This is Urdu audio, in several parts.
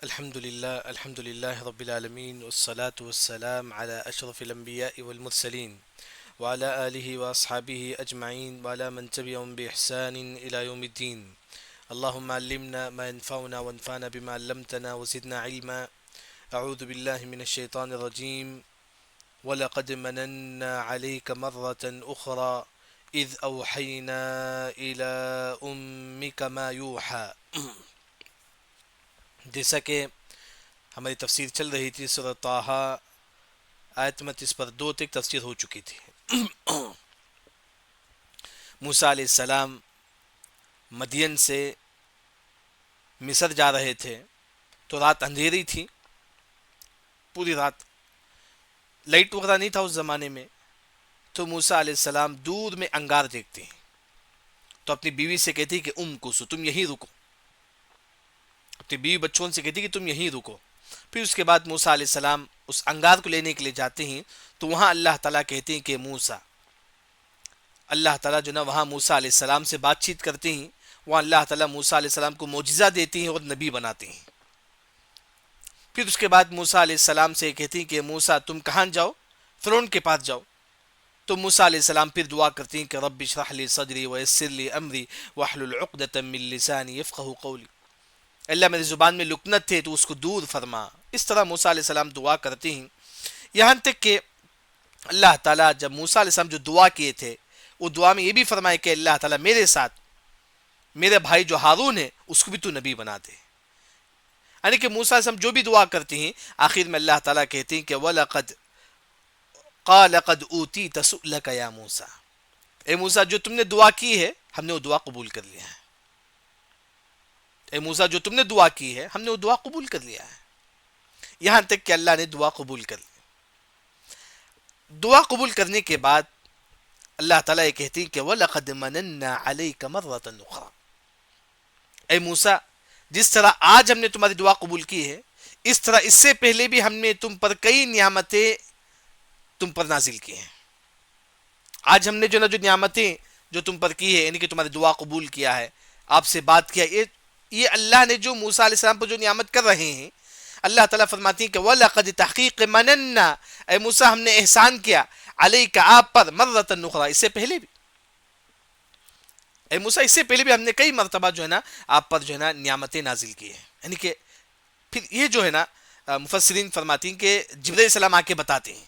الحمد لله رب العالمين والصلاة والسلام على أشرف الأنبياء والمرسلين وعلى آله وأصحابه أجمعين وعلى من تبعهم بإحسان إلى يوم الدين. اللهم علمنا ما ينفعنا وانفعنا بما علمتنا وزدنا علما. أعوذ بالله من الشيطان الرجيم. ولقد مننا عليك مرة أخرى إذ أوحينا إلى أمك ما يوحى. جیسا کہ ہماری تفسیر چل رہی تھی سورۃ طٰہٰ آیت نمبر 30 پر 2 تک تفسیر ہو چکی تھی. موسیٰ علیہ السلام مدین سے مصر جا رہے تھے تو رات اندھیری تھی، پوری رات لائٹ وغیرہ نہیں تھا اس زمانے میں. تو موسیٰ علیہ السلام دور میں انگار دیکھتے ہیں تو اپنی بیوی سے کہتی کہ کوسو تم یہیں رکو، اپنی بیوی بچوں سے کہتی کہ تم یہیں رکو. پھر اس کے بعد موسیٰ علیہ السلام اس انگار کو لینے کے لیے جاتے ہیں تو وہاں اللہ تعالیٰ کہتے ہیں کہ موسیٰ، اللہ تعالیٰ جو نا وہاں موسیٰ علیہ السلام سے بات چیت کرتے ہیں، وہاں اللہ تعالیٰ موسیٰ علیہ السلام کو معجزہ دیتے ہیں اور نبی بناتے ہیں. پھر اس کے بعد موسیٰ علیہ السلام سے کہتے ہیں کہ موسیٰ تم کہاں جاؤ؟ فرعون کے پاس جاؤ. تو موسیٰ علیہ السلام پھر دعا کرتے ہیں کہ رب اشرح لی صدری ویسر لی امری واحلل عقدۃ من لسانی یفقہوا قولی، اللہ میری زبان میں لکنت تھے تو اس کو دور فرما. اس طرح موسیٰ علیہ السلام دعا کرتے ہیں، یہاں تک کہ اللہ تعالیٰ جب موسیٰ علیہ السلام جو دعا کیے تھے وہ دعا میں یہ بھی فرمائے کہ اللہ تعالیٰ میرے ساتھ میرے بھائی جو ہارون ہے اس کو بھی تو نبی بنا دے. یعنی کہ موسیٰ علیہ السلام جو بھی دعا کرتے ہیں آخر میں اللہ تعالیٰ کہتے ہیں کہ وَلَقَدْ قَالَ قَدْ أُوتِيتَ سُؤْلَكَ يَا موسیٰ، اے موسیٰ جو تم نے دعا کی ہے ہم نے وہ دعا قبول کر لیا ہے. اے موسیٰ جو تم نے دعا کی ہے ہم نے وہ دعا قبول کر لیا ہے. یہاں تک کہ اللہ نے دعا قبول کر لی. دعا قبول کرنے کے بعد اللہ تعالیٰ یہ کہتی ہیں کہ وَلَقَدْ مَنَنَّا عَلَيْكَ مَرَّةً أُخْرَى، اے موسیٰ جس طرح آج ہم نے تمہاری دعا قبول کی ہے اس طرح اس سے پہلے بھی ہم نے تم پر کئی نعمتیں تم پر نازل کی ہیں. آج ہم نے جو نعمتیں جو تم پر کی ہے، یعنی کہ تمہاری دعا قبول کیا ہے، آپ سے بات کیا، یہ اللہ نے جو موسیٰ علیہ السلام پر جو نعمت کر رہے ہیں، اللہ تعالیٰ فرماتی ہیں کہ وَلَقَدْ تحقیق مننا، اے موسیٰ ہم نے احسان کیا علیک آپ پر مرۃ اخری، اس سے پہلے بھی اے موسیٰ اس سے پہلے بھی ہم نے کئی مرتبہ جو ہے نا آپ پر جو ہے نا نعمتیں نازل کی ہیں. یعنی کہ پھر یہ جو ہے نا مفسرین فرماتی ہیں کہ جبرائیل علیہ السلام آ کے بتاتے ہیں،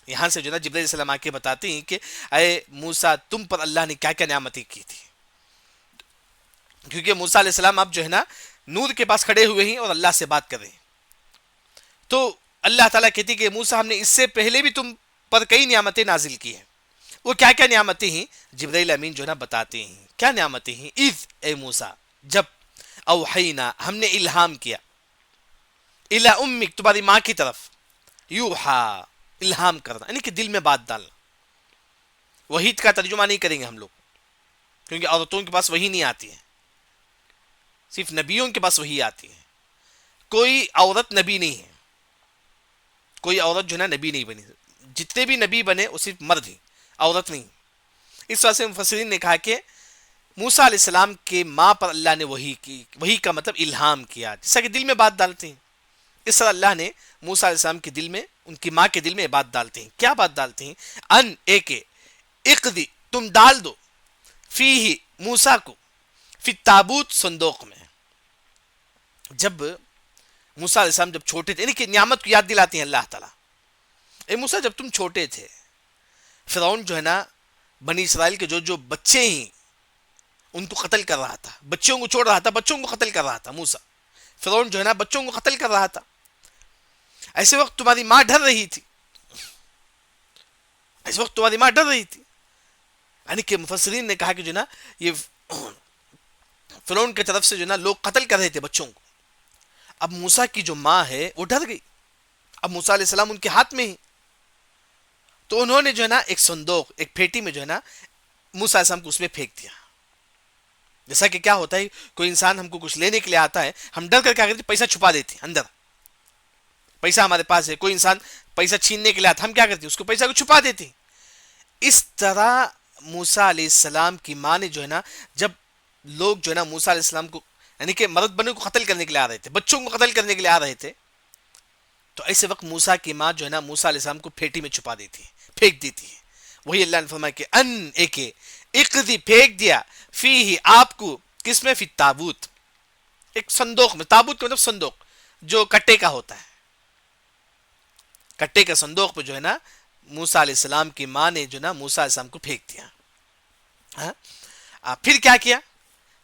یہاں سے جو ہے نا جبرائیل علیہ السلام آ کے بتاتے ہیں کہ اے موسیٰ تم پر اللہ نے کیا کیا نعمتیں کی تھی. کیونکہ موسیٰ علیہ السلام اب جو ہے نا نور کے پاس کھڑے ہوئے ہیں اور اللہ سے بات کر رہے ہیں. تو اللہ تعالیٰ کہتی ہے کہ موسیٰ ہم نے اس سے پہلے بھی تم پر کئی نعمتیں نازل کی ہیں. وہ کیا کیا نعمتیں ہیں جبرائیل امین جو ہے نا بتاتے ہیں. کیا نعمتیں ہیں؟ اذ، اے موسیٰ جب، اوحینا ہم نے الہام کیا، الی امک تمہاری ماں کی طرف، یوحا الہام کرنا یعنی کہ دل میں بات ڈالنا. وحید کا ترجمہ نہیں کریں گے ہم لوگ کیونکہ عورتوں کے پاس وحی نہیں آتی ہے، صرف نبیوں کے پاس وحی آتی ہے. کوئی عورت نبی نہیں ہے، کوئی عورت جو ہے نا نبی نہیں بنی. جتنے بھی نبی بنے وہ صرف مرد ہی، عورت نہیں. اس وجہ سے مفسرین نے کہا کہ موسیٰ علیہ السلام کے ماں پر اللہ نے وحی کی، وحی کا مطلب الہام کیا، جیسا کہ دل میں بات ڈالتے ہیں. اس طرح اللہ نے موسیٰ علیہ السلام کے دل میں، ان کی ماں کے دل میں بات ڈالتے ہیں. کیا بات ڈالتے ہیں؟ ان ایک اقدی تم ڈال دو، فیہ موسیٰ کو، فی تابوت صندوق میں. جب موسیٰ علیہ السلام جب چھوٹے تھے، یعنی کہ نعمت کو یاد دلاتے ہیں اللہ تعالیٰ. اے موسیٰ جب تم چھوٹے تھے، فرعون جو ہے نا بنی اسرائیل کے جو بچے ہیں ان کو قتل کر رہا تھا، بچوں کو چھوڑ رہا تھا، بچوں کو قتل کر رہا تھا. موسیٰ فرعون جو ہے نا بچوں کو قتل کر رہا تھا. ایسے وقت تمہاری ماں ڈر رہی تھی، ایسے وقت تمہاری ماں ڈر رہی تھی. یعنی کہ مفسرین نے کہا کہ جو نا یہ فرعون کی طرف سے جو نا لوگ قتل کر رہے تھے بچوں کو. اب موسیٰ کی جو ماں ہے وہ ڈر گئی، اب موسیٰ علیہ السلام ان کے ہاتھ میں ہی. تو انہوں نے جو ہے نا ایک صندوق، ایک پھیٹی میں جو ہے نا موسیٰ علیہ السلام کو اس میں پھینک دیا. جیسا کہ کیا ہوتا ہے کوئی انسان ہم کو کچھ لینے کے لیے آتا ہے، ہم ڈر کر کیا کرتے ہیں؟ پیسہ چھپا دیتے ہیں اندر. پیسہ ہمارے پاس ہے، کوئی انسان پیسہ چھیننے کے لیے آتا ہے، ہم کیا کرتے ہیں؟ اس کو پیسہ کو چھپا دیتے ہیں. اس طرح موسیٰ علیہ السلام کی ماں نے جو ہے نا جب لوگ جو ہے نا موسیٰ علیہ السلام کو یعنی کہ مرد بنو کو قتل کرنے کے لیے آ رہے تھے، بچوں کو قتل کرنے کے لیے آ رہے تھے. تو ایسے وقت موسیٰ کی ماں جو ہے نا موسیٰ علیہ السلام کو پھیٹی میں چھپا دیتی ہے، پھینک دیتی ہے. وہی اللہ نے فرمایا کہ ان ایک اقذی پھینک دیا فیہ آپ کو، کس میں؟ فی تابوت، ایک صندوق میں. تابوت کا مطلب صندوق جو کٹے کا ہوتا ہے، کٹے کا صندوق پہ جو ہے نا موسیٰ علیہ السلام کی ماں نے جو ہے نا موسیٰ علیہ السلام کو پھینک دیا. پھر کیا کیا؟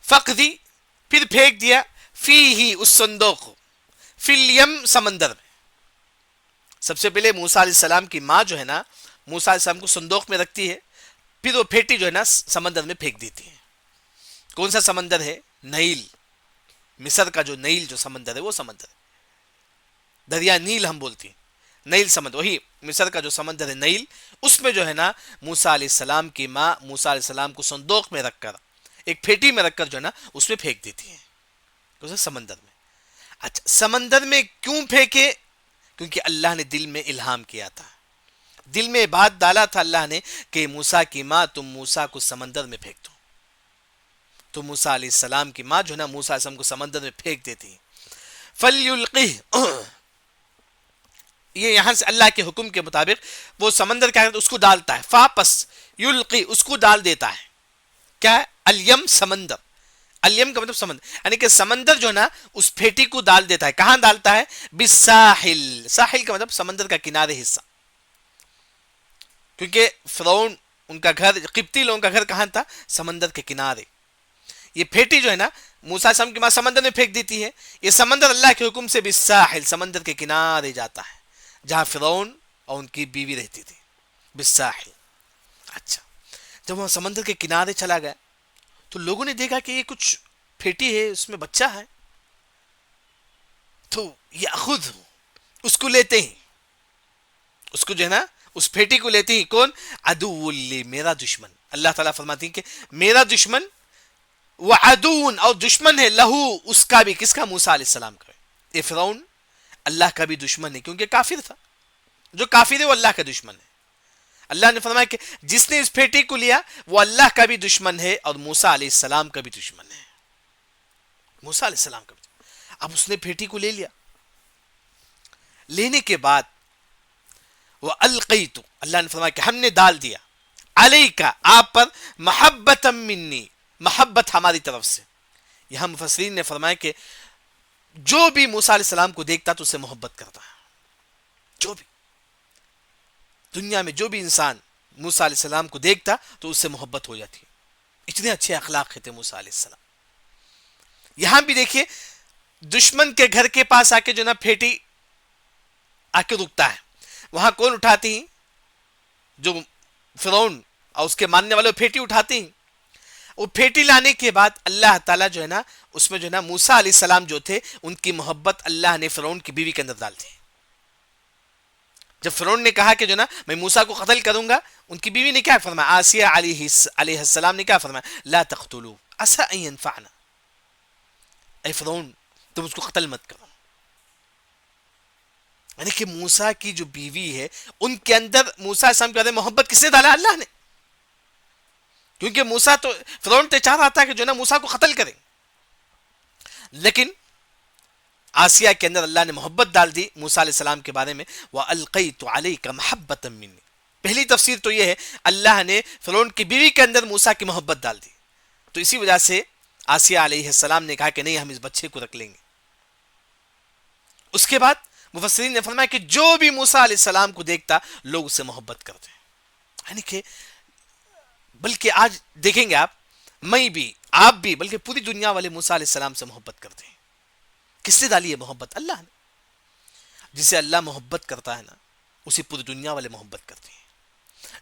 فقدی، پھر پھینک دیا فیہ اس صندوق کو، فی الیم سمندر میں. سب سے پہلے موسیٰ علیہ السلام کی ماں جو ہے نا موسیٰ علیہ السلام کو صندوق میں رکھتی ہے، پھر وہ پھیٹی جو ہے نا سمندر میں پھینک دیتی ہے. کون سا سمندر ہے؟ نیل. مصر کا جو نیل جو سمندر ہے وہ سمندر ہے. دریا نیل ہم بولتے ہیں، نیل سمندر، وہی مصر کا جو سمندر ہے نیل، اس میں جو ہے نا موسیٰ علیہ السلام کی ماں موسیٰ علیہ السلام کو صندوق میں رکھ کر، ایک پھیٹی میں رکھ کر جو ہے نا اس میں پھینک دیتی ہے سمندر میں. اچھا سمندر میں کیوں پھینکے؟ کیونکہ اللہ نے دل میں الہام کیا تھا، دل میں بات ڈالا تھا اللہ نے کہ موسیٰ کی ماں تم موسیٰ کو سمندر میں پھینک دو. تو موسیٰ علیہ السلام کی ماں جو ہے نا موسیٰ علیہ السلام کو سمندر میں پھینک دیتی. فَلْيُلْقِهْ، یہ یہاں سے اللہ کے حکم کے مطابق وہ سمندر کیا کرتا ہے؟ اس کو ڈالتا ہے. فاپس یلقی، اس کو ڈال دیتا ہے. کیا ہے؟ الیم سمندر. الیم کا مطلب سمندر، یعنی کہ سمندر جو ہے نا اس پھیٹی کو ڈال دیتا ہے. کہاں ڈالتا ہے؟ بالساحل. ساحل کا مطلب سمندر کا کنارے حصہ. کیونکہ فرعون ان کا گھر، قبطی لوگوں کا گھر کہاں تھا؟ سمندر کے کنارے. یہ پھیٹی جو ہے نا موسیٰ علیہ السلام کی ماں سمندر میں پھینک دیتی ہے. یہ سمندر اللہ کے حکم سے بالساحل سمندر کے کنارے جاتا ہے جہاں فرعون اور ان کی بیوی رہتی تھی، بالساحل. اچھا جب وہ سمندر کے کنارے چلا گیا تو لوگوں نے دیکھا کہ یہ کچھ پھیٹی ہے، اس میں بچہ ہے. تو یاخذ، اس کو لیتے ہیں، اس کو جو ہے نا اس پھیٹی کو لیتے ہیں. کون؟ عدو لی، میرا دشمن. اللہ تعالیٰ فرماتی ہیں کہ میرا دشمن، وعدون، اور دشمن ہے لہو، اس کا بھی. کس کا؟ موسیٰ علیہ السلام کا. یہ فرعون اللہ کا بھی دشمن ہے کیونکہ کافر تھا. جو کافر ہے وہ اللہ کا دشمن ہے. اللہ نے فرمایا کہ جس نے اس پھیٹی کو لیا وہ اللہ کا بھی دشمن ہے اور موسیٰ علیہ السلام کا بھی دشمن ہے. موسیٰ علیہ السلام کا بھی. اب اس نے پھیٹی کو لے لیا. لینے کے بعد وہ القیت، اللہ نے فرمایا کہ ہم نے ڈال دیا علیکا، آپ پر، محبتا منی، محبت ہماری طرف سے. یہاں مفسرین نے فرمایا کہ جو بھی موسیٰ علیہ السلام کو دیکھتا تو اسے محبت کرتا ہے. جو بھی دنیا میں جو بھی انسان موسیٰ علیہ السلام کو دیکھتا تو اس سے محبت ہو جاتی. اتنے اچھے اخلاق تھے موسیٰ علیہ السلام. یہاں بھی دیکھیے دشمن کے گھر کے پاس آ کے جو نا پھیٹی آ کے رکتا ہے. وہاں کون اٹھاتی ہیں؟ جو فرعون اور اس کے ماننے والے پھیٹی اٹھاتے ہیں. وہ پھیٹی لانے کے بعد اللہ تعالیٰ جو ہے نا اس میں جو ہے نا موسیٰ علیہ السلام جو تھے ان کی محبت اللہ نے فرعون کی بیوی کے اندر ڈال دی. جب فرعون نے کہا کہ جو نا میں موسیٰ کو قتل کروں گا، ان کی بیوی نے کیا فرمایا؟ آسیہ علیہ السلام نے کیا فرمایا؟ لا تقتلوا عسى ان ينفعنا، اے فرعون تم اس کو قتل مت کرو. یعنی کہ موسیٰ کی جو بیوی ہے ان کے اندر موسیٰ علیہ السلام کے بارے میں محبت کس نے ڈالا؟ اللہ نے. کیونکہ موسیٰ تو فرعون تو چاہ رہا تھا کہ جو نا موسیٰ کو قتل کریں، لیکن آسیہ کے اندر اللہ نے محبت ڈال دی موسیٰ علیہ السلام کے بارے میں. وَأَلْقَيْتُ عَلَيْكَ مَحَبَّةً مِّنِّي، پہلی تفسیر تو یہ ہے اللہ نے فرعون کی بیوی کے اندر موسیٰ کی محبت ڈال دی. تو اسی وجہ سے آسیہ علیہ السلام نے کہا کہ نہیں ہم اس بچے کو رکھ لیں گے. اس کے بعد مفسرین نے فرمایا کہ جو بھی موسیٰ علیہ السلام کو دیکھتا لوگ اس سے محبت کرتے ہیں. یعنی کہ بلکہ آج دیکھیں گے میں بھی، آپ بھی، بلکہ پوری دنیا والے موسیٰ علیہ السلام سے محبت کرتے ہیں. کس نے ڈالی ہے محبت؟ اللہ نے. جسے اللہ محبت کرتا ہے نا اسے پوری دنیا والے محبت کرتے ہیں.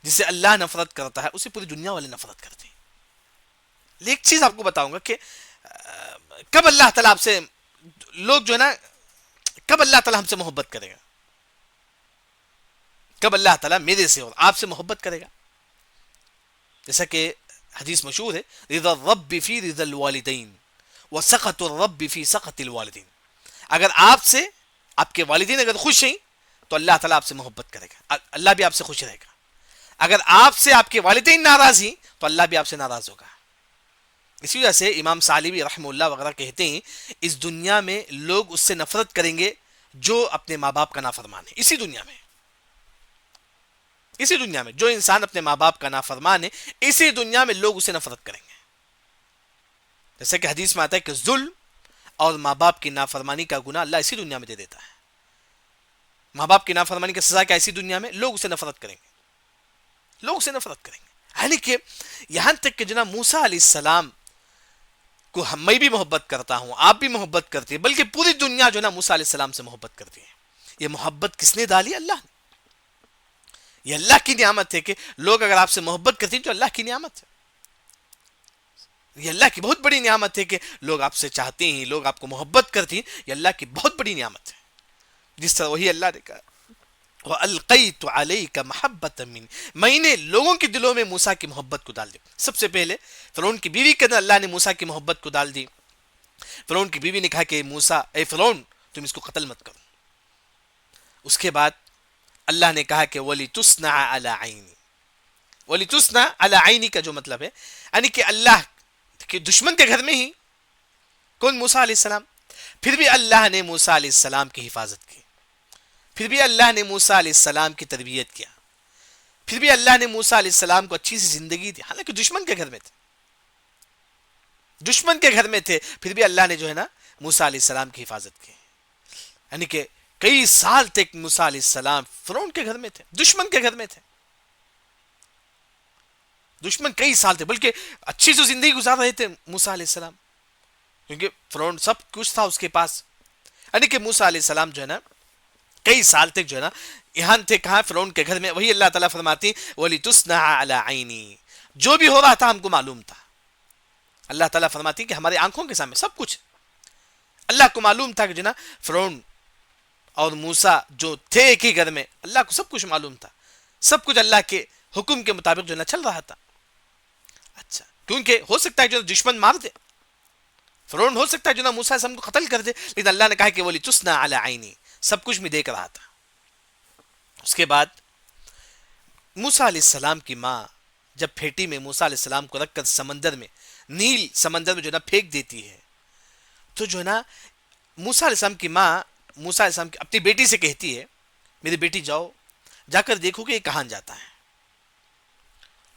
جسے اللہ نفرت کرتا ہے اسے پوری دنیا والے نفرت کرتے ہیں. لیکن ایک چیز آپ کو بتاؤں گا کہ کب اللہ تعالیٰ آپ سے، لوگ جو ہے نا کب اللہ تعالیٰ ہم سے محبت کرے گا؟ کب اللہ تعالیٰ میرے سے اور آپ سے محبت کرے گا؟ جیسا کہ حدیث مشہور ہے، رضا الرب فی رضا الوالدین وسخط الرب فی سخط الوالدین. اگر آپ سے آپ کے والدین اگر خوش ہیں تو اللہ تعالیٰ آپ سے محبت کرے گا، اللہ بھی آپ سے خوش رہے گا. اگر آپ سے آپ کے والدین ناراض ہیں تو اللہ بھی آپ سے ناراض ہوگا. اسی وجہ سے امام سالبی رحمہ اللہ وغیرہ کہتے ہیں اس دنیا میں لوگ اس سے نفرت کریں گے جو اپنے ماں باپ کا نافرمان ہے. اسی دنیا میں جو انسان اپنے ماں باپ کا نافرمان ہے اسی دنیا میں لوگ اسے نفرت کریں گے. جیسے کہ حدیث میں آتا ہے کہ ظلم اور ماں باپ کی نافرمانی کا گناہ اللہ اسی دنیا میں دے دیتا ہے. ماں باپ کی نافرمانی کی سزا کیا اسی دنیا میں لوگ اسے نفرت کریں گے. یعنی کہ یہاں تک کہ جناب موسیٰ علیہ السلام کو میں بھی محبت کرتا ہوں, آپ بھی محبت کرتے ہیں, بلکہ پوری دنیا جو نا موسیٰ علیہ السلام سے محبت کرتی ہے. یہ محبت کس نے ڈالی؟ اللہ نے. یہ اللہ کی نعمت ہے کہ لوگ اگر آپ سے محبت کرتے ہیں تو اللہ کی نعمت ہے. یہ اللہ کی بہت بڑی نعمت ہے کہ لوگ آپ سے چاہتے ہیں, لوگ آپ کو محبت کرتے ہیں. یہ اللہ کی بہت بڑی نعمت ہے. جس طرح وہی اللہ نے کہا وَأَلْقَيْتُ عَلَيْكَ مَحَبَّةً مِّنِّي, میں نے لوگوں کے دلوں میں موسیٰ کی محبت کو ڈال دی. سب سے پہلے فرعون کی بیوی کے اندر اللہ نے موسیٰ کی محبت کو ڈال دی. فرعون کی بیوی نے کہا کہ موسیٰ, اے فرعون تم اس کو قتل مت کرو. اس کے بعد اللہ نے کہا کہ وَلِتُصْنَعَ عَلَىٰ عَيْنِي. وَلِتُصْنَعَ عَلَىٰ عَيْنِي کا جو مطلب ہے یعنی کہ اللہ کے دشمن کے گھر میں ہی کون؟ موسیٰ علیہ السلام. پھر بھی اللہ نے موسیٰ علیہ السلام کی حفاظت کی, پھر بھی اللہ نے موسیٰ علیہ السلام کی تربیت کیا, پھر بھی اللہ نے موسیٰ علیہ السلام کو اچھی سی زندگی دی. حالانکہ دشمن کے گھر میں تھے, پھر بھی اللہ نے جو ہے نا موسیٰ علیہ السلام کی حفاظت کی. یعنی کہ کئی سال تک موسیٰ علیہ السلام فرعون کے گھر میں تھے, دشمن کے گھر میں تھے. دشمن کئی سال تھے, بلکہ اچھی سی زندگی گزار رہے تھے موسیٰ علیہ السلام, کیونکہ فرعون سب کچھ تھا اس کے پاس. یعنی کہ موسیٰ علیہ السلام جو ہے نا کئی سال تک جو ہے نا یہاں تھے, کہاں؟ فرعون کے گھر میں. وہی اللہ تعالیٰ فرماتی وَلِتُصْنَعَ عَلَىٰ عَيْنِي, جو بھی ہو رہا تھا ہم کو معلوم تھا. اللہ تعالیٰ فرماتی کہ ہمارے آنکھوں کے سامنے سب کچھ اللہ کو معلوم تھا کہ جو نا فرعون اور موسیٰ جو تھے ایک ہی گھر میں, اللہ کو سب کچھ معلوم تھا. سب کچھ اللہ کے حکم کے مطابق جو نا چل رہا تھا. اچھا, کیونکہ ہو سکتا ہے جو دشمن مار دے, فرعون ہو سکتا ہے جو نا موسیٰ علیہ السلام کو قتل کر دے, لیکن اللہ نے کہا کہ وَلِتُصْنَعَ عَلَىٰ عَيْنِي, سب کچھ میں دیکھ رہا تھا. اس کے بعد موسیٰ علیہ السلام کی ماں جب پھیٹی میں موسیٰ علیہ السلام کو رکھ کر سمندر میں, نیل سمندر میں جو نا پھینک دیتی ہے, تو جو نا موسیٰ علیہ السلام کی ماں موسیٰ علیہ السلام اپنی بیٹی سے کہتی ہے میری بیٹی جاؤ, جا کر دیکھو کہ یہ کہاں جاتا ہے.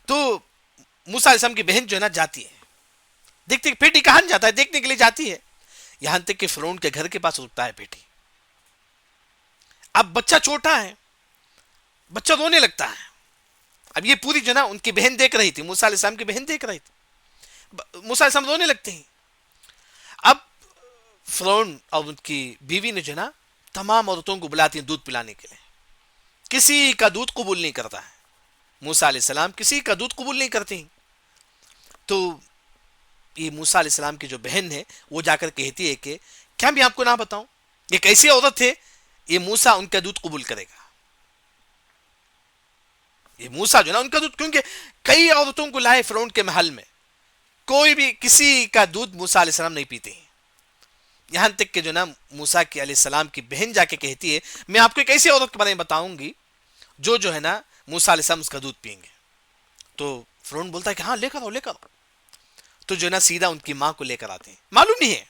تو موسیٰ علیہ السلام کی بہن جو ہے نا جاتی ہے, دیکھتے بیٹی کہاں جاتا ہے, دیکھنے کے لیے جاتی ہے. یہاں تک کہ فرعون کے گھر کے پاس رکتا ہے بیٹی. اب بچہ چھوٹا ہے, بچہ رونے لگتا ہے. اب یہ پوری جو نا ان کی بہن دیکھ رہی تھی, موسیٰ علیہ السلام کی بہن دیکھ رہی تھی. موسیٰ علیہ السلام رونے لگتے ہیں. اب فرعون اور ان کی بیوی نے جو نا تمام عورتوں کو بلاتی ہیں دودھ پلانے کے لیے. کسی کا دودھ قبول نہیں کرتا ہے. موسیٰ علیہ السلام کسی کا دودھ قبول نہیں کرتے ہیں. تو یہ موسیٰ علیہ السلام کی جو بہن ہے وہ جا کر کہتی ہے کہ کیا میں آپ کو نہ بتاؤں, یہ کیسی عورت ہے, یہ موسیٰ ان کا دودھ قبول کرے گا. یہ موسیٰ جو نا ان کا دودھ, کیونکہ کئی عورتوں کو لائے فرعون کے محل میں, کوئی بھی کسی کا دودھ موسیٰ علیہ السلام نہیں پیتے ہیں. یہاں تک کہ جو نا موسیٰ کی علیہ السلام کی بہن جا کے کہتی ہے میں آپ کو ایک ایسی عورت کے بارے میں بتاؤں گی جو ہے نا موسیٰ علیہ السلام اس کا دودھ پئیں گے. تو فرعون بولتا ہے کہ ہاں لے کر آؤ. تو جو ہے نا سیدھا ان کی ماں کو لے کر آتے ہیں. معلوم نہیں ہے,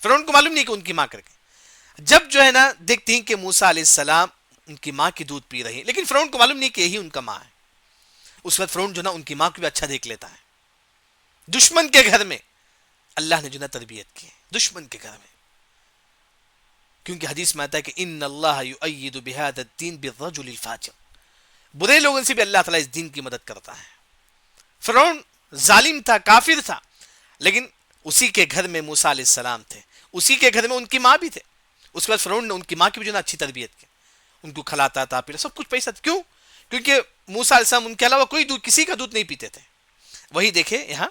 فرعون کو معلوم نہیں کہ ان کی ماں کر کے. جب جو ہے نا دیکھتے ہیں کہ موسیٰ علیہ السلام ان کی ماں کی دودھ پی رہی ہے, لیکن فرعون کو معلوم نہیں کہ یہی ان کا ماں ہے. اس وقت فرعون جو نا ان کی ماں کو بھی اچھا دیکھ لیتا ہے. دشمن کے گھر میں اللہ نے جو نا تربیت کی, دشمن کے گھر میں. کیونکہ حدیث میں آتا ہے کہ ان اللہ یؤید بہذا الدین بالرجل الفاجر, برے لوگوں سے بھی اللہ تعالیٰ اس دین کی مدد کرتا ہے. فرعون ظالم تھا, کافر تھا, لیکن اسی کے گھر میں موسیٰ علیہ السلام تھے, اسی کے گھر میں ان کی ماں بھی تھے. اس کے بعد فرعون نے ان کی ماں کی بھی جو نا اچھی تربیت کی, ان کو کھلاتا تھا, پھر سب کچھ پیسہ. کیوں؟ کیونکہ موسیٰ علیہ السلام ان کے علاوہ کوئی دودھ, کسی کا دودھ نہیں پیتے تھے. وہی دیکھیں یہاں,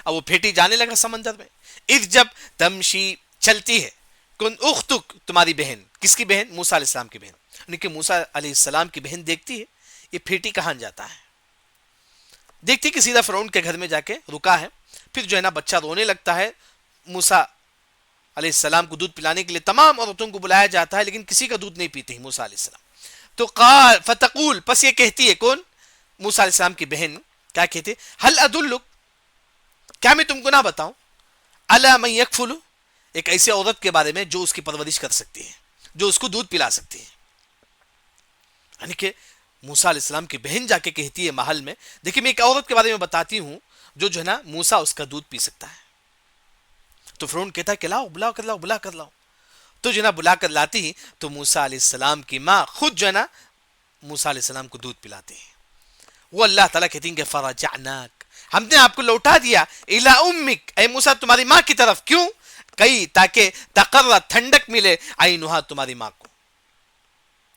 اب وہ پھیٹی جانے لگا سمندر میں. اذ جب تمشی چلتی ہے, کن اختک تمہاری بہن, کس کی بہن؟ موسیٰ علیہ السلام کی بہن. یعنی کہ موسیٰ علیہ السلام کی بہن دیکھتی ہے یہ پھیٹی کہاں جاتا ہے, دیکھتی کہ سیدھا فرعون کے گھر میں جا کے رکا ہے. پھر جو ہے نا بچہ رونے لگتا ہے. موسیٰ علیہ السلام کو دودھ پلانے کے لیے تمام عورتوں کو بلایا جاتا ہے, لیکن کسی کا دودھ نہیں پیتے ہیں موسیٰ علیہ السلام. تو قال فتقول, پس یہ کہتی ہے کون؟ موسیٰ علیہ السلام کی بہن کیا کہتے, هل ادلک, کیا میں تم کو نہ بتاؤں الا من یکفل، ایک ایسی عورت کے بارے میں جو اس کی پرورش کر سکتی ہے، جو اس کو دودھ پلا سکتی ہے. یعنی کہ موسیٰ علیہ السلام کی بہن جا کے کہتی ہے محل میں، دیکھیں میں ایک عورت کے بارے میں بتاتی ہوں جو ہے نا موسیٰ اس کا دودھ پی سکتا ہے. تو فرعون کہتا ہے کہ لاؤ، بلا کر لاؤ. تو جو ہے نا بلا کر لاتی تو موسیٰ علیہ السلام کی ماں خود جو ہے نا موسیٰ علیہ السلام کو دودھ پلاتے ہیں. وہ اللہ تعالیٰ کہتی ہیں کہ فرجعناک، ہم نے آپ کو لوٹا دیا الی امک، اے موسیٰ تمہاری ماں کی طرف. کیوں؟ کئی تاکہ تقر، ٹھنڈک ملے، عینھا تمہاری ماں کو،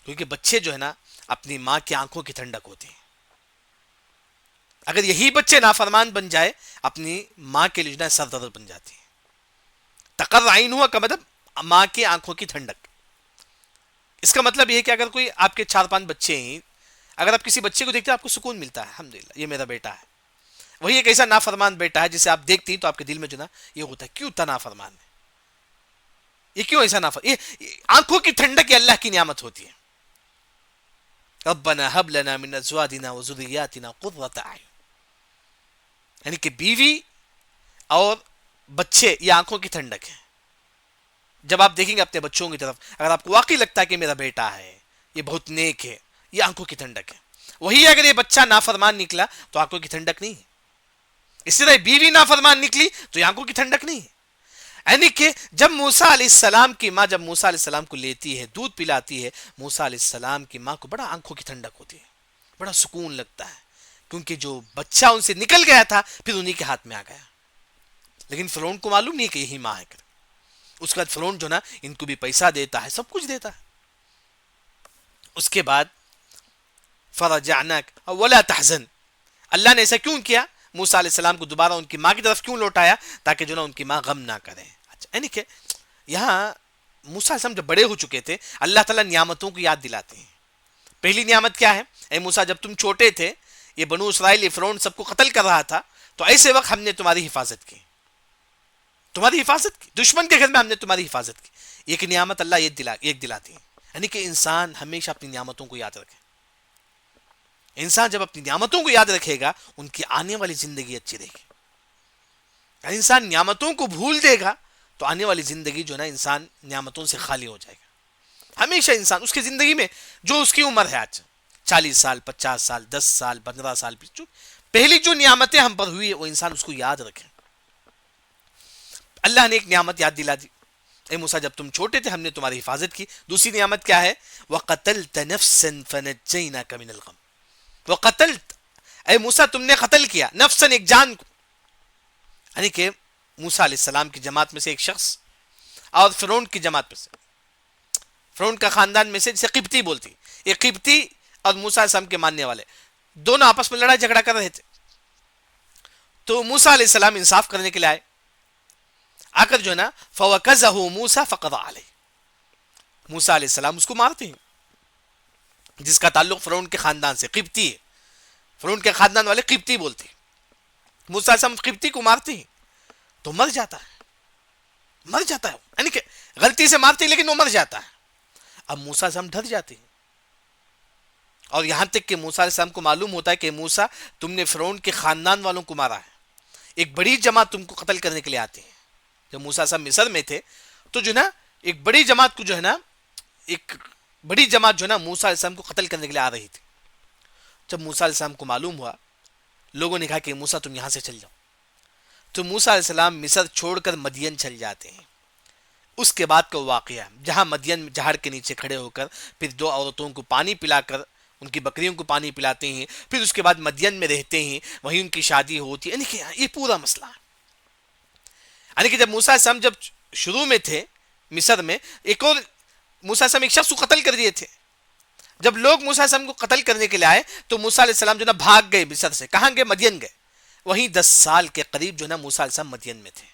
کیونکہ بچے جو ہے نا اپنی ماں کی آنکھوں کی ٹھنڈک ہوتی ہیں. اگر یہی بچے نافرمان بن جائے اپنی ماں کے لیے جو ہے سر درد بن جاتی ہے. تقر عینھا کا مطلب ماں کی آنکھوں کی ٹھنڈک. اس کا مطلب یہ ہے کہ اگر کوئی آپ کے 4-5 بچے ہیں، اگر آپ کسی بچے کو دیکھتے ہیں آپ کو سکون ملتا ہے، الحمدللہ یہ میرا بیٹا ہے. وہی ایک ایسا نافرمان بیٹا ہے جسے آپ دیکھتے ہیں تو آپ کے دل میں جو نا یہ ہوتا ہے کیوں اتنا نافرمان ہے، یہ کیوں ایسا نافرمان. یہ آنکھوں کی ٹھنڈک یہ اللہ کی نعمت ہوتی ہے. ربنا هب لنا من ازواجنا وذرياتنا قرة اعين، یعنی کہ بیوی اور بچے یہ آنکھوں کی ٹھنڈک ہے. جب آپ دیکھیں گے اپنے بچوں کی طرف، اگر آپ کو واقعی لگتا ہے کہ میرا بیٹا ہے یہ بہت نیک ہے، یہ آنکھوں کی ٹھنڈک ہے. وہی اگر یہ بچہ نافرمان نکلا تو آنکھوں کی ٹھنڈک نہیں ہے. اسی طرح بیوی نافرمان نکلی تو یہ آنکھوں کی ٹھنڈک نہیں ہے. یعنی کہ جب موسیٰ علیہ السلام کی ماں جب موسیٰ علیہ السلام کو لیتی ہے، دودھ پلاتی ہے، موسیٰ علیہ السلام کی ماں کو بڑا آنکھوں کی ٹھنڈک ہوتی ہے، بڑا سکون لگتا ہے، کیونکہ جو بچہ ان سے نکل گیا تھا پھر انہی کے ہاتھ میں آ گیا. لیکن فرعون کو معلوم نہیں کہ یہی ماں ہے. اس کے بعد فرعون جو نا ان کو بھی پیسہ دیتا ہے، سب کچھ دیتا ہے. اس کے بعد فرجعناک ولا تحزن، اللہ نے ایسا کیوں کیا؟ موسیٰ علیہ السلام کو دوبارہ ان کی ماں کی طرف کیوں لوٹایا؟ تاکہ جو نا ان کی ماں غم نہ کرے. اچھا، یعنی کہ یہاں موسیٰ علیہ السلام جب بڑے ہو چکے تھے اللہ تعالیٰ نعمتوں کو یاد دلاتے ہیں. پہلی نعمت کیا ہے؟ اے موسیٰ جب تم چھوٹے تھے، یہ بنو اسرائیل، یہ فرعون سب کو قتل کر رہا تھا، تو ایسے وقت ہم نے تمہاری حفاظت کی، تمہاری حفاظت کی، دشمن کے گھر میں ہم نے تمہاری حفاظت کی. ایک نعمت اللہ ایک دلاتی ہے. یعنی کہ انسان ہمیشہ اپنی نعمتوں کو یاد رکھے. انسان جب اپنی نعمتوں کو یاد رکھے گا ان کی آنے والی زندگی اچھی رہے گی. انسان نعمتوں کو بھول دے گا تو آنے والی زندگی جو ہے نا انسان نعمتوں سے خالی ہو جائے گا. ہمیشہ انسان اس کی زندگی میں جو اس کی عمر ہے آج 40 سال 50 سال 10 سال 15 سال پہلی جو نعمتیں ہم پر ہوئی وہ انسان اس کو یاد رکھے. اللہ نے ایک نعمت یاد دلا دی، اے موسیٰ جب تم چھوٹے تھے ہم نے تمہاری حفاظت کی. دوسری نعمت کیا ہے؟ وَقَتَلْتَ نَفْسًا فَنَجَّيْنَاكَ مِنَ الْغَمِّ. وَقَتَلْتَ، اے موسیٰ تم نے قتل کیا، نفسن ایک جان کو. یعنی کہ موسیٰ علیہ السلام کی جماعت میں سے ایک شخص اور فرعون کی جماعت میں سے، فرعون کا خاندان میں سے جسے قبطی بولتی، یہ قبطی اور موسیٰ علیہ السلام کے ماننے والے دونوں آپس میں لڑائی جھگڑا کر رہے تھے. تو موسیٰ علیہ السلام انصاف کرنے کے لیے آئے. آ کر جو ہے نا فَوَكَزَهُ مُوسَى فَقَضَى عَلَيْهِ، موسیٰ علیہ السلام اس کو مارتے ہیں، جس کا تعلق فرعون کے خاندان سے، قبطی ہے. فرعون کے خاندان والے قبطی بولتے ہیں. موسیٰ علیہ السلام قبطی کو مارتے ہیں تو مر جاتا ہے، یعنی کہ غلطی سے مارتے ہیں لیکن وہ مر جاتا ہے. اب موسیٰ علیہ السلام ڈر جاتے ہیں، اور یہاں تک کہ موسیٰ علیہ السلام کو معلوم ہوتا ہے کہ موسیٰ تم نے فرعون کے خاندان والوں کو مارا ہے، ایک بڑی جماعت تم کو قتل کرنے کے لیے آتے ہیں. جب موسیٰ علیہ السلام مصر میں تھے تو جو ہے نا ایک بڑی جماعت کو جو ہے نا موسیٰ علیہ السلام کو قتل کرنے کے لیے آ رہی تھی. جب موسیٰ علیہ السلام کو معلوم ہوا، لوگوں نے کہا کہ موسیٰ تم یہاں سے چل جاؤ. تو موسیٰ علیہ السلام مصر چھوڑ کر مدین چل جاتے ہیں. اس کے بعد کا واقعہ جہاں مدین میں جہاڑ کے نیچے کھڑے ہو کر پھر 2 عورتوں کو پانی پلا کر ان کی بکریوں کو پانی پلاتے ہیں، پھر اس کے بعد مدین میں رہتے ہیں، وہیں ان کی شادی ہوتی ہے. یعنی کہ یہ پورا مسئلہ ہے. یعنی کہ جب موسیٰ علیہ السلام جب شروع میں تھے مصر میں، ایک اور موسیٰ علیہ السلام ایک شخص کو قتل کر دیے تھے. جب لوگ موسیٰ علیہ السلام کو قتل کرنے کے لیے آئے تو موسیٰ علیہ السلام جو نا بھاگ گئے مصر سے. کہاں گئے؟ مدین گئے. وہیں 10 سال کے قریب جو نا موسیٰ علیہ السلام مدین میں تھے.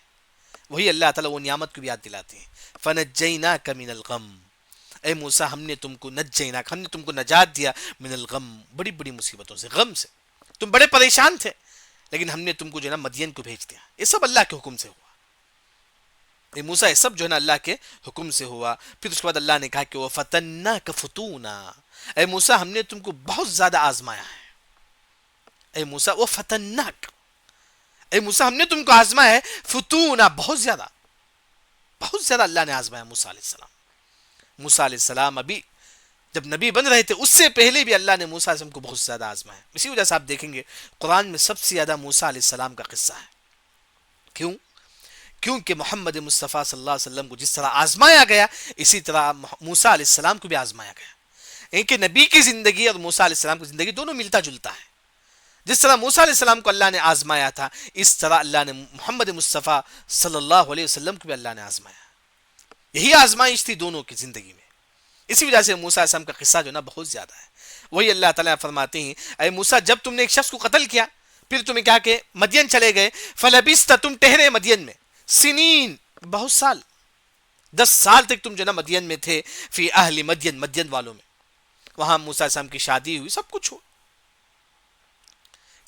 وہی اللہ تعالیٰ وہ نعمت کو بھی یاد دلاتے ہیں، فَنَجَّيْنَاكَ مِنَ الْغَمِّ، اے موسیٰ ہم نے تم کو نجات دیا من الغم، بڑی بڑی مصیبتوں سے، غم سے. تم بڑے پریشان تھے لیکن ہم نے تم کو جو ہے نا مدین کو بھیج دیا. یہ سب اللہ کے حکم سے ہوا. اے موسیٰ یہ سب جو ہے نا اللہ کے حکم سے ہوا. پھر اس کے بعد اللہ نے کہا کہ وَفَتَنَّاكَ فُتُونًا، اے موسیٰ ہم نے تم کو بہت زیادہ آزمایا ہے. اے موسیٰ وَفَتَنَّاكَ، اے موسیٰ ہم نے تم کو آزمایا ہے، فتونا بہت زیادہ اللہ نے آزمایا موسیٰ علیہ السلام. موسیٰ علیہ السلام ابھی جب نبی بن رہے تھے اس سے پہلے بھی اللہ نے موسیٰ علیہ السلام کو بہت زیادہ آزمایا. اسی وجہ سے آپ دیکھیں گے قرآن میں سب سے زیادہ موسیٰ علیہ السلام کا قصہ ہے. کیوں؟ کیونکہ محمد مصطفیٰ صلی اللہ علیہ وسلم کو جس طرح آزمایا گیا اسی طرح موسیٰ علیہ السلام کو بھی آزمایا گیا. ایک نبی کی زندگی اور موسیٰ علیہ السلام کی زندگی دونوں ملتا جلتا ہے. جس طرح موسیٰ علیہ السلام کو اللہ نے آزمایا تھا اس طرح اللہ نے محمد مصطفیٰ صلی اللہ علیہ وسلم کو بھی اللہ نے آزمایا. یہی آزمائش تھی دونوں کی زندگی میں. اسی وجہ سے موسیٰ علیہ السلام کا قصہ جو نا بہت زیادہ ہے. وہی اللہ تعالیٰ فرماتے ہیں اے موسیٰ جب تم نے ایک شخص کو قتل کیا پھر تمہیں کیا کہ مدین چلے گئے، فلبثت تم ٹہرے مدین میں سنین بہت سال، 10 سال تک تم جو نا مدین میں تھے، فی اہل مدین مدین والوں میں. وہاں موسیٰ علیہ السلام کی شادی ہوئی، سب کچھ ہوا.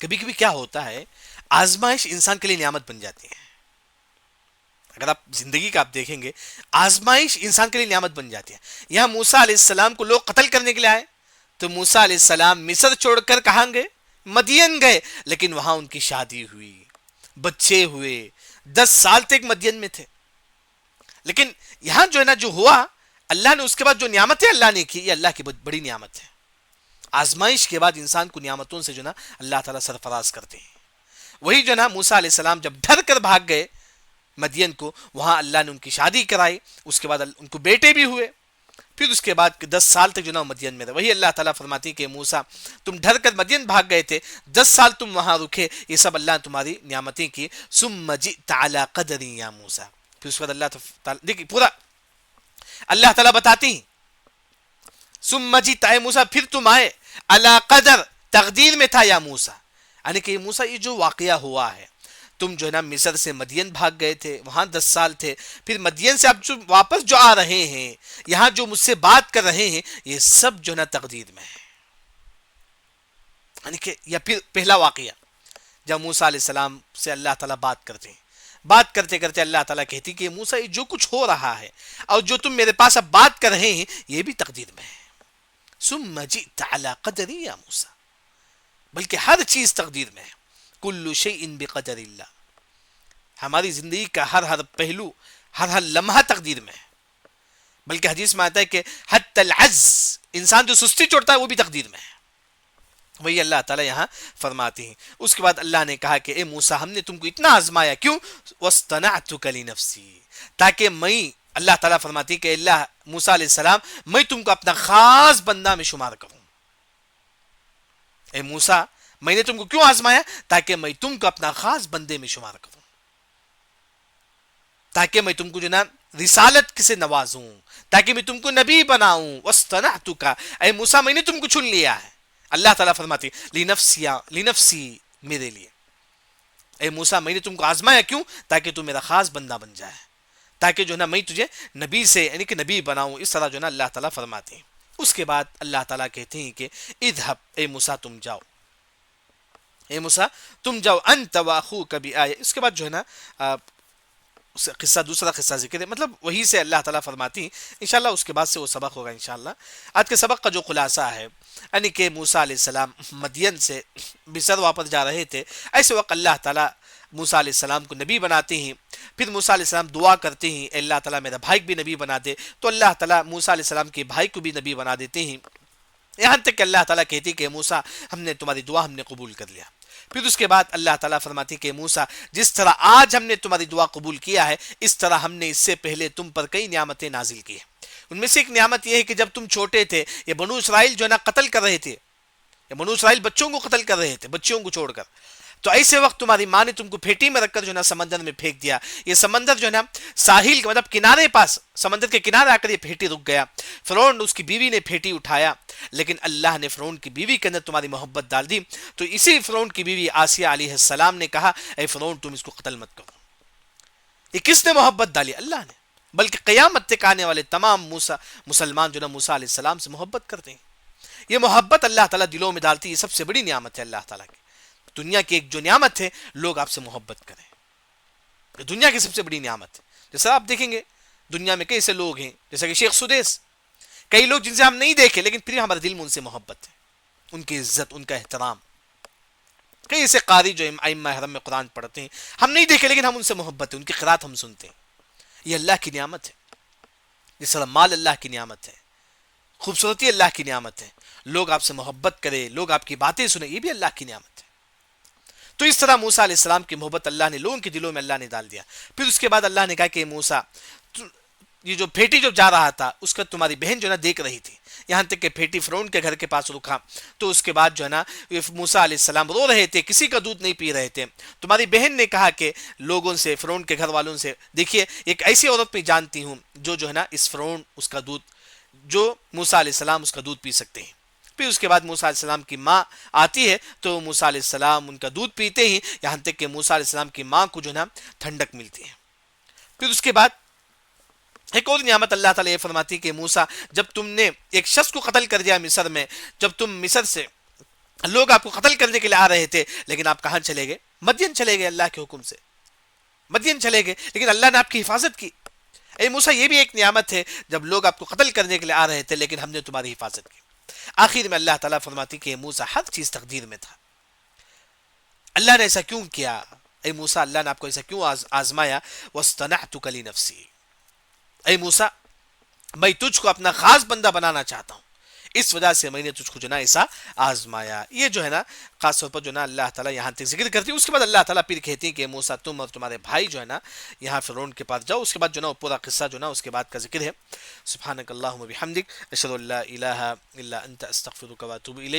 کبھی کبھی کیا ہوتا ہے آزمائش انسان کے لیے نعمت بن جاتی ہے. اگر آپ زندگی کا آپ دیکھیں گے آزمائش انسان کے لیے نعمت بن جاتی ہے. یہاں موسیٰ علیہ السلام کو لوگ قتل کرنے کے لیے آئے تو موسیٰ علیہ السلام مصر چھوڑ کر کہاں گئے؟ مدین گئے. لیکن وہاں ان کی شادی ہوئی، بچے ہوئے، 10 سال تک مدین میں تھے. لیکن یہاں جو ہے نا جو ہوا اللہ نے اس کے بعد جو نعمتیں اللہ نے کی یہ اللہ کی بڑی نعمت ہے. آزمائش کے بعد انسان کو نعمتوں سے جو نا اللہ تعالیٰ سرفراز کرتے ہیں. وہی جو نا موسیٰ علیہ السلام جب ڈر کر بھاگ گئے مدین کو، وہاں اللہ نے ان کی شادی کرائی، اس کے بعد ان کو بیٹے بھی ہوئے. پھر اس کے بعد 10 سال تک جو نا مدین میں رہے. وہی اللہ تعالیٰ فرماتی کہ موسیٰ تم ڈر کر مدین بھاگ گئے تھے، 10 سال تم وہاں رکے، یہ سب اللہ نے تمہاری نعمتیں کی. ثم جئت علی قدر یا موسیٰ. پھر اس کے بعد اللہ تعالیٰ دیکھیں پورا اللہ تعالیٰ بتاتی ہیں ثم جئت اے موسیٰ پھر تم آئے، علی قدر تقدیر میں تھا یا موسیٰ، یعنی کہ موسیٰ یہ جو واقعہ ہوا ہے تم جو ہے نا مصر سے مدین بھاگ گئے تھے، وہاں 10 سال تھے، پھر مدین سے اب جو واپس جو آ رہے ہیں یہاں جو مجھ سے بات کر رہے ہیں یہ سب جو ہے نا تقدیر میں ہے. یعنی کہ یا پھر پہلا واقعہ جب موسیٰ علیہ السلام سے اللہ تعالیٰ بات کرتے ہیں، بات کرتے کرتے اللہ تعالیٰ کہتی کہ موسیٰ یہ جو کچھ ہو رہا ہے اور جو تم میرے پاس اب بات کر رہے ہیں یہ بھی تقدیر میں ہے. ثم جئت علی قدر یا موسیٰ، بلکہ ہر چیز تقدیر میں ہے. کل شیء بقدر اللہ، ہماری زندگی کا ہر پہلو ہر لمحہ تقدیر میں ہے. بلکہ حدیث میں آتا ہے کہ حتی العجز، انسان جو سستی چڑھتا ہے وہ بھی تقدیر میں ہے. وہی اللہ تعالیٰ یہاں فرماتے ہیں. اس کے بعد اللہ نے کہا کہ اے موسیٰ ہم نے تم کو اتنا آزمایا کیوں؟ واصطنعتک لنفسی، تاکہ میں، اللہ تعالیٰ فرماتی کہ اللہ موسیٰ علیہ السلام میں تم کو اپنا خاص بندہ میں شمار کروں. اے موسیٰ میں نے تم کو کیوں آزمایا؟ تاکہ میں تم کو اپنا خاص بندے میں شمار کروں، تاکہ میں تم کو جو نا رسالت سے نوازوں، تاکہ میں تم کو نبی بناؤں. واصطنعتک، اے موسیٰ میں نے تم کو چن لیا ہے. اللہ تعالیٰ فرماتے لنفسی، میرے لیے. اے موسیٰ میں نے تم کو آزمایا کیوں؟ تاکہ تو میرا خاص بندہ بن جائے، تاکہ جو نا میں تجھے نبی سے یعنی کہ نبی بناؤں. اس طرح جو نا اللہ تعالیٰ فرماتے ہیں. اس کے بعد اللہ تعالیٰ کہتے ہیں کہ اذهب، اے موسیٰ تم جاؤ، اے موسیٰ تم جاؤ، انت واخوک بآیہ. اس کے بعد جو ہے نا قصہ دوسرا قصہ ذکر ہے، مطلب وہی سے اللہ تعالیٰ فرماتی ہیں. انشاءاللہ اس کے بعد سے وہ سبق ہوگا انشاءاللہ. آج کے سبق کا جو خلاصہ ہے یعنی کہ موسیٰ علیہ السلام مدین سے مصر واپس جا رہے تھے، ایسے وقت اللہ تعالیٰ موسیٰ علیہ السلام کو نبی بناتے ہیں. پھر موسیٰ علیہ السلام دعا کرتے ہیں اے اللہ تعالیٰ میرا بھائی بھی نبی بنا دے، تو اللہ تعالیٰ موسیٰ علیہ السلام کے بھائی کو بھی نبی بنا دیتے ہیں. یہاں تک کہ اللہ تعالیٰ کہتی کہ موسیٰ ہم نے تمہاری دعا ہم نے قبول کر لیا. پھر اس کے بعد اللہ تعالیٰ فرماتی کہ موسیٰ جس طرح آج ہم نے تمہاری دعا قبول کیا ہے اس طرح ہم نے اس سے پہلے تم پر کئی نعمتیں نازل کی ہیں. ان میں سے ایک نعمت یہ ہے کہ جب تم چھوٹے تھے یہ بنو اسرائیل جو ہے نا قتل کر رہے تھے، یہ بنو اسرائیل بچوں کو قتل کر رہے تھے، بچوں کو چھوڑ کر، تو ایسے وقت تمہاری ماں نے تم کو پھیٹی میں رکھ کر جو ہے نا سمندر میں پھینک دیا. یہ سمندر جو ہے نا ساحل کے مطلب کنارے پاس، سمندر کے کنارے آ کر یہ پھیٹی رک گیا. فرعون اس کی بیوی نے پھیٹی اٹھایا، لیکن اللہ نے فرعون کی بیوی کے اندر تمہاری محبت ڈال دی. تو اسی فرعون کی بیوی آسیہ علیہ السلام نے کہا اے فرعون تم اس کو قتل مت کرو. یہ کس نے محبت ڈالی؟ اللہ نے. بلکہ قیامت تک آنے والے تمام مسلمان جو نا موسیٰ علیہ السلام سے محبت کرتے ہیں. یہ محبت اللہ تعالیٰ دلوں میں ڈالتی ہے، یہ سب سے بڑی نعمت ہے اللہ تعالیٰ کی. دنیا کی ایک جو نعمت ہے لوگ آپ سے محبت کریں، دنیا کی سب سے بڑی نعمت ہے. جیسا آپ دیکھیں گے دنیا میں کئی ایسے لوگ ہیں جیسا کہ شیخ سدیس، کئی لوگ جن سے ہم نہیں دیکھے لیکن پھر ہمارے دل میں ان سے محبت ہے، ان کی عزت، ان کا احترام. کئی ایسے قاری جو ائمہ حرم میں قرآن پڑھتے ہیں، ہم نہیں دیکھے لیکن ہم ان سے محبت ہے، ان کی قرات ہم سنتے ہیں. یہ اللہ کی نعمت ہے. جس طرح مال اللہ کی نعمت ہے، خوبصورتی اللہ کی نعمت ہے، لوگ آپ سے محبت کرے، لوگ آپ کی باتیں سنیں، یہ بھی اللہ کی نعمت ہے. تو اس طرح موسیٰ علیہ السلام کی محبت اللہ نے لوگوں کے دلوں میں اللہ نے ڈال دیا. پھر اس کے بعد اللہ نے کہا کہ موسیٰ، یہ جو پھیٹی جو جا رہا تھا اس کا تمہاری بہن جو ہے نا دیکھ رہی تھی، یہاں تک کہ پھیٹی فرعون کے گھر کے پاس رکا. تو اس کے بعد جو ہے نا موسیٰ علیہ السلام رو رہے تھے، کسی کا دودھ نہیں پی رہے تھے. تمہاری بہن نے کہا کہ لوگوں سے، فرعون کے گھر والوں سے، دیکھیے ایک ایسی عورت میں جانتی ہوں جو ہے نا اس فرعون اس کا دودھ، جو موسیٰ علیہ السلام اس کا دودھ پی سکتے ہیں. پھر اس کے بعد موسیٰ علیہ السلام کی ماں آتی ہے تو موسیٰ علیہ السلام ان کا دودھ پیتے ہی، یہاں تک کہ موسیٰ علیہ السلام کی ماں کو جو ہے نا ٹھنڈک ملتی ہے. پھر اس کے بعد ایک اور نعمت اللہ تعالیٰ یہ فرماتی کہ موسیٰ، جب تم نے ایک شخص کو قتل کر دیا مصر میں، جب تم مصر سے لوگ آپ کو قتل کرنے کے لیے آ رہے تھے، لیکن آپ کہاں چلے گئے؟ مدین چلے گئے. اللہ کے حکم سے مدین چلے گئے، لیکن اللہ نے آپ کی حفاظت کی. اے موسیٰ، یہ بھی ایک نعمت ہے، جب لوگ آپ کو قتل کرنے کے لیے آ رہے تھے لیکن ہم نے تمہاری حفاظت کی. آخر میں اللہ تعالیٰ فرماتی کہ موسیٰ ہر چیز تقدیر میں تھا. اللہ نے ایسا کیوں کیا؟ اے موسیٰ، اللہ نے آپ کو ایسا کیوں آزمایا؟ وَاصْطَنَعْتُكَ لِنَفْسِي، اے موسیٰ میں تجھ کو اپنا خاص بندہ بنانا چاہتا ہوں، اس وجہ سے میں نے تجھ کو جو نا ایسا آزمایا. یہ جو ہے نا خاص طور پر جو نا اللہ تعالیٰ یہاں تک ذکر کرتی ہے. اس کے بعد اللہ تعالیٰ پھر کہتی ہے کہ موسیٰ تم اور تمہارے بھائی جو ہے نا یہاں فرعون کے پاس جاؤ. اس کے بعد جو نا پورا قصہ جو نا اس کے بعد کا ذکر ہے. سبحانک اللہم و بحمدک، اشہد ان لا الہ الا انت، استغفرک و اتوب الیک.